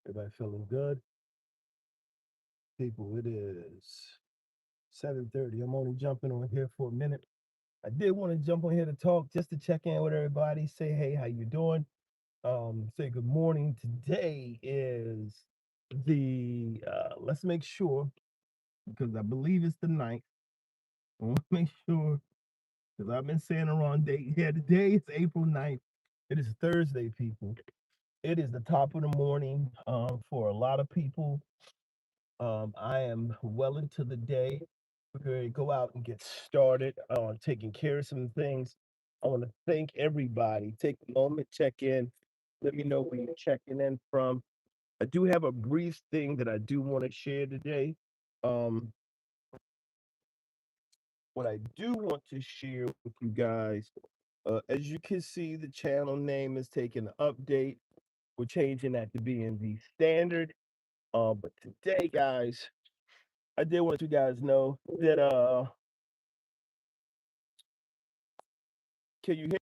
Everybody feeling good? People, it is 7:30. I'm only jumping on here for a minute. I did want to jump on here to talk just to check in with everybody, say hey, how you doing? Say good morning. Today is the let's make sure because I believe it's the ninth. I want to make sure because I've been saying the wrong date. Yeah, today is April 9th. It is Thursday, people. It is the top of the morning for a lot of people. I am well into the day. We're going to go out and get started on taking care of some things. I want to thank everybody. Take a moment, check in. Let me know where you're checking in from. I do have a brief thing that I do want to share today. Um, what I do want to share with you guys, as you can see, the channel name is taking an update. We're changing that to being the standard. But today, guys, I did want you guys know that can you hear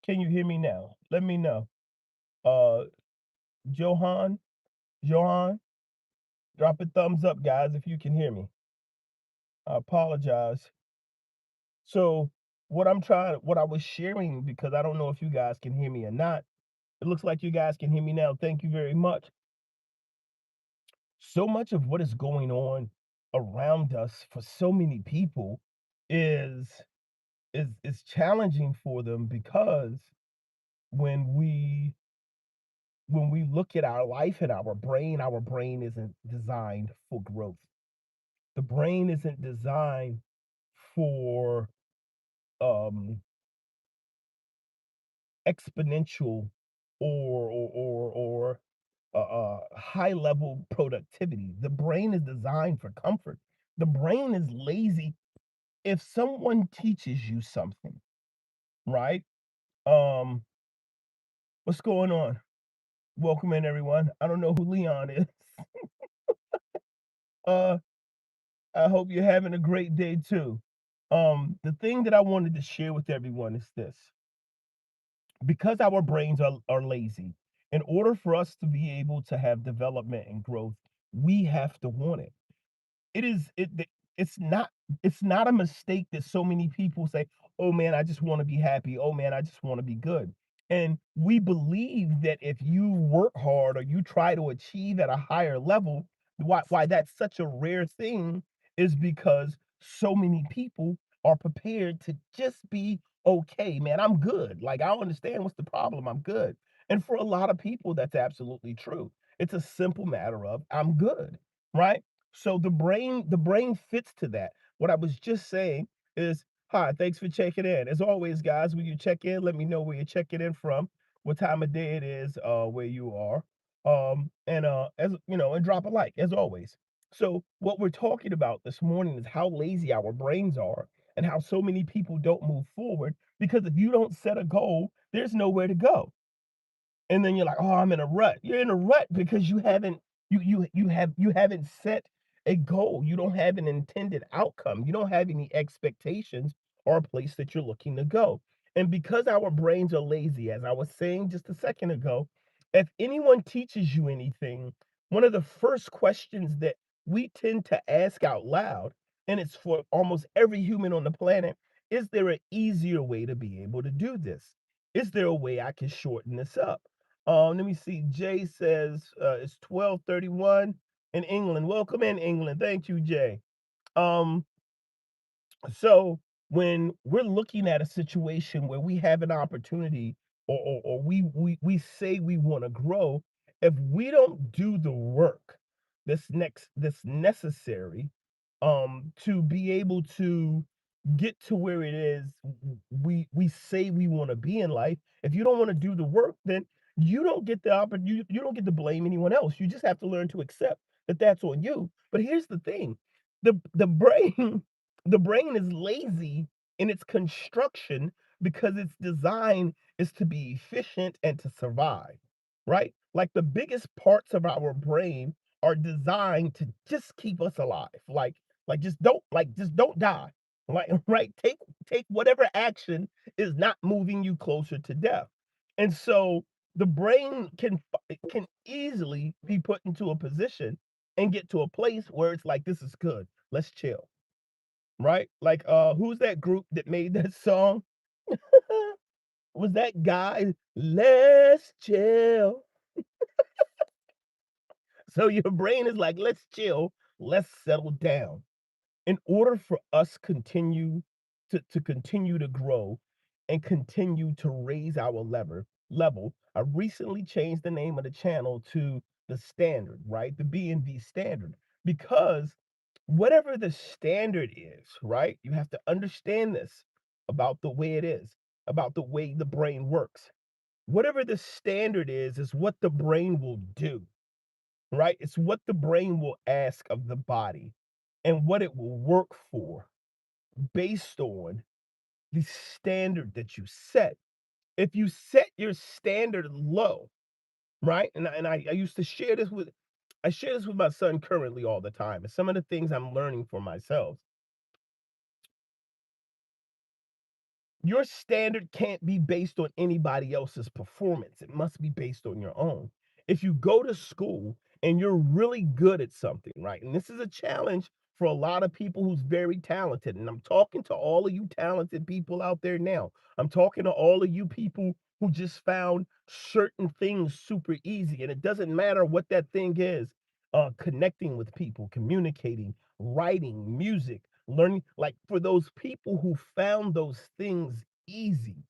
can you hear me now? Let me know. Uh Johan, Johan, drop a thumbs up, guys, if you can hear me. I apologize. So what I was sharing, because I don't know if you guys can hear me or not. It looks like you guys can hear me now. Thank you very much. So much of what is going on around us for so many people is is challenging for them because when we when we look at our life and our brain isn't designed for growth. The brain isn't designed for um exponential or high level productivity. The brain is designed for comfort. The brain is lazy. If someone teaches you something, right? Um, what's going on? Welcome in, everyone. I don't know who Leon is. Uh, I hope you're having a great day too. The thing that I wanted to share with everyone is this: because our brains are lazy, in order for us to be able to have development and growth, we have to want it. It is it's not it's not a mistake that so many people say, "Oh man, I just want to be happy. Oh man, I just want to be good." And we believe that if you work hard or you try to achieve at a higher level, why that's such a rare thing is because so many people are prepared to just be okay, man. I'm good. Like I don't understand what's the problem. I'm good. And for a lot of people, that's absolutely true. It's a simple matter of I'm good, right? So the brain fits to that. What I was just saying is, hi, thanks for checking in. As always, guys, when you check in, let me know where you're checking in from, what time of day it is, where you are. And as you know, and drop a like as always. So what we're talking about this morning is how lazy our brains are and how so many people don't move forward because if you don't set a goal, there's nowhere to go. And then you're like, "Oh, I'm in a rut." You're in a rut because you haven't set a goal. You don't have an intended outcome. You don't have any expectations or a place that you're looking to go. And because our brains are lazy, as I was saying just a second ago, if anyone teaches you anything, one of the first questions that we tend to ask out loud, and it's for almost every human on the planet, is there an easier way to be able to do this? Is there a way I can shorten this up? Let me see. Jay says it's 12:31 in England. Welcome in England. Thank you, Jay. Um, so when we're looking at a situation where we have an opportunity or we say we want to grow, if we don't do the work that's necessary to be able to get to where it is we say we want to be in life, if you don't want to do the work, then you don't get the opportunity, you don't get to blame anyone else. You just have to learn to accept that that's on you. But here's the thing, the brain the brain is lazy in its construction because its design is to be efficient and to survive, right? Like the biggest parts of our brain are designed to just keep us alive. Just don't die. Like right, take whatever action is not moving you closer to death. And so the brain can easily be put into a position and get to a place where it's like, this is good. Let's chill, right? Like, who's that group that made that song? Was that guy? Let's chill. So your brain is like, let's chill, let's settle down. In order for us to continue to grow and continue to raise our level, I recently changed the name of the channel to the standard, right? The B&V standard. Because whatever the standard is, right? You have to understand this about the way it is, about the way the brain works. Whatever the standard is what the brain will do, right? It's what the brain will ask of the body and what it will work for based on the standard that you set. If you set your standard low, right? And I used to share this with I share this with my son currently all the time. And some of the things I'm learning for myself. Your standard can't be based on anybody else's performance. It must be based on your own. If you go to school and you're really good at something, right? And this is a challenge for a lot of people who's very talented. And I'm talking to all of you talented people out there now. I'm talking to all of you people who just found certain things super easy. And it doesn't matter what that thing is, connecting with people, communicating, writing, music, learning. Like for those people who found those things easy,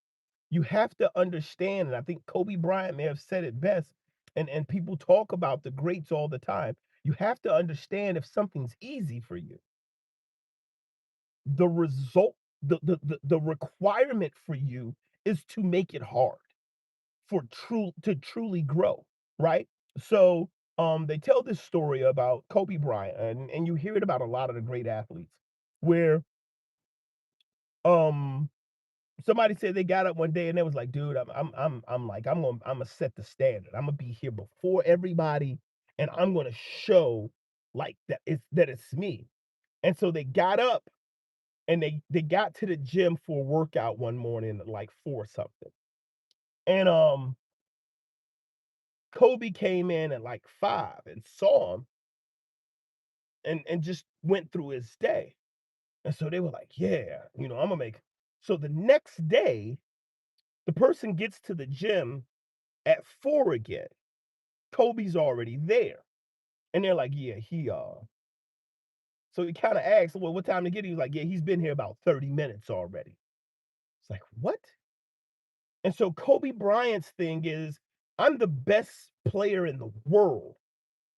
you have to understand, and I think Kobe Bryant may have said it best, and people talk about the greats all the time. You have to understand, if something's easy for you, the result, the requirement for you is to make it hard for true to truly grow, right? So they tell this story about Kobe Bryant, and you hear it about a lot of the great athletes, where um somebody said they got up one day and they was like, dude, I'm gonna set the standard. I'm gonna be here before everybody, and I'm gonna show like that it's me. And so they got up and they got to the gym for a workout one morning at like 4 something. And Kobe came in at like 5 and saw him and just went through his day. And so they were like, yeah, I'm gonna make. So the next day, the person gets to the gym at 4 again. Kobe's already there. And they're like, yeah, so he kind of asked, well, what time to get? He was like, yeah, he's been here about 30 minutes already. It's like, what? And so Kobe Bryant's thing is, I'm the best player in the world.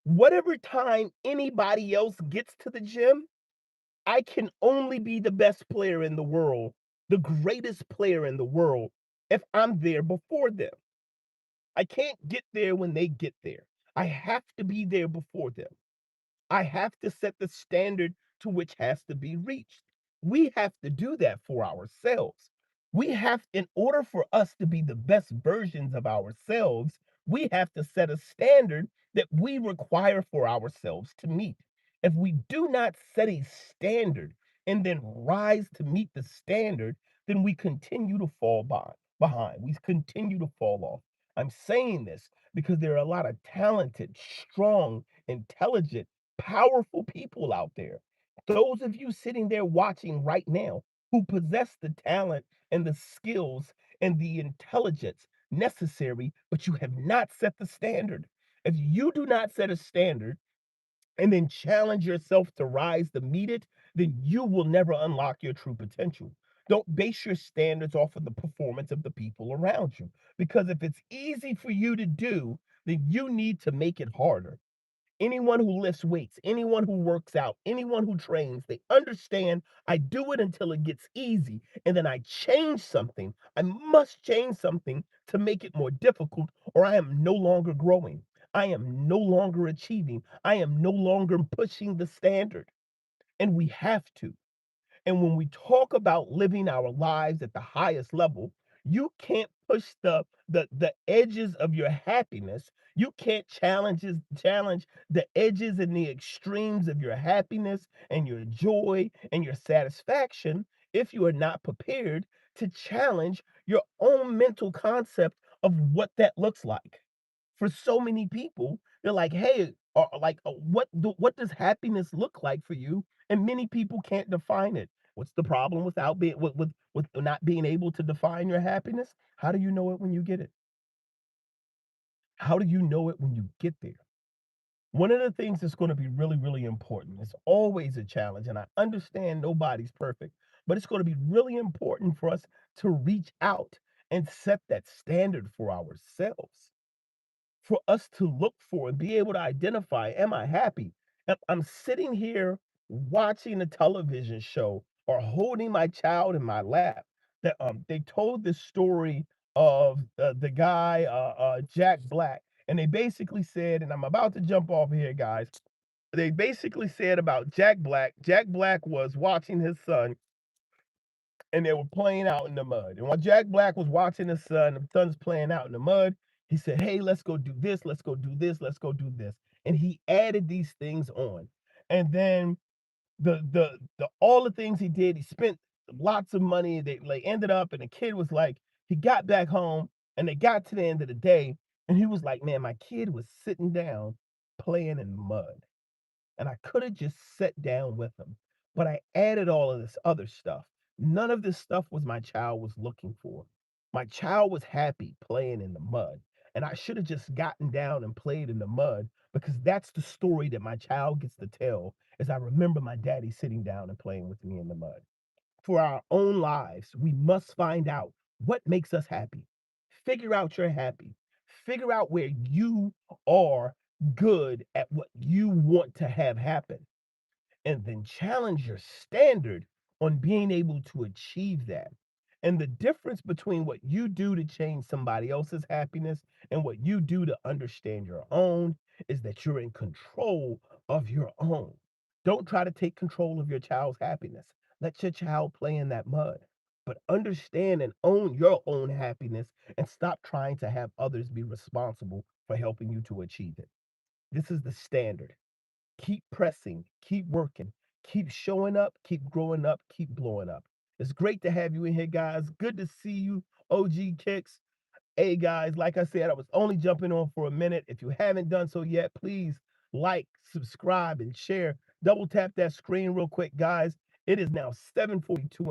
Whatever time anybody else gets to the gym, I can only be the best player in the world, the greatest player in the world, if I'm there before them. I can't get there when they get there. I have to be there before them. I have to set the standard to which has to be reached. We have to do that for ourselves. In order for us to be the best versions of ourselves, we have to set a standard that we require for ourselves to meet. If we do not set a standard and then rise to meet the standard, then we continue to fall behind. We continue to fall off. I'm saying this because there are a lot of talented, strong, intelligent, powerful people out there. Those of you sitting there watching right now who possess the talent and the skills and the intelligence necessary, but you have not set the standard. If you do not set a standard and then challenge yourself to rise to meet it, then you will never unlock your true potential. Don't base your standards off of the performance of the people around you. Because if it's easy for you to do, then you need to make it harder. Anyone who lifts weights, anyone who works out, anyone who trains, they understand I do it until it gets easy. And then I change something. I must change something to make it more difficult, or I am no longer growing. I am no longer achieving. I am no longer pushing the standard. And we have to. And when we talk about living our lives at the highest level, you can't push the edges of your happiness. You can't challenge the edges and the extremes of your happiness and your joy and your satisfaction if you are not prepared to challenge your own mental concept of what that looks like. For so many people, they're like, "Hey, what does happiness look like for you?" And many people can't define it. What's the problem without being with not being able to define your happiness? How do you know it when you get it? How do you know it when you get there? One of the things that's going to be really, really important, it's always a challenge, and I understand nobody's perfect, but it's going to be really important for us to reach out and set that standard for ourselves, for us to look for and be able to identify, am I happy? I'm sitting here watching a television show or holding my child in my lap. That they told this story of the guy Jack Black, and they basically said, and I'm about to jump off here, guys. They basically said about Jack Black. Jack Black was watching his son and they were playing out in the mud. And while Jack Black was watching his son, the son's playing out in the mud, he said, "Hey, let's go do this, let's go do this, let's go do this." And he added these things on. And then the all the things he did, he spent lots of money. They like ended up, and the kid was like, he got back home and they got to the end of the day, and he was like, "Man, my kid was sitting down playing in mud." And I could have just sat down with him. But I added all of this other stuff. None of this stuff was my child was looking for. My child was happy playing in the mud. And I should have just gotten down and played in the mud because that's the story that my child gets to tell as I remember my daddy sitting down and playing with me in the mud. For our own lives, we must find out what makes us happy. Figure out you're happy. Figure out where you are good at what you want to have happen, and then challenge your standard on being able to achieve that. And the difference between what you do to change somebody else's happiness and what you do to understand your own is that you're in control of your own. Don't try to take control of your child's happiness. Let your child play in that mud. But understand and own your own happiness and stop trying to have others be responsible for helping you to achieve it. This is the standard. Keep pressing, keep working, keep showing up, keep growing up, keep blowing up. It's great to have you in here, guys. Good to see you, OG Kicks. Hey, guys, like I said, I was only jumping on for a minute. If you haven't done so yet, please like, subscribe, and share. Double tap that screen real quick, guys. It is now 7:42.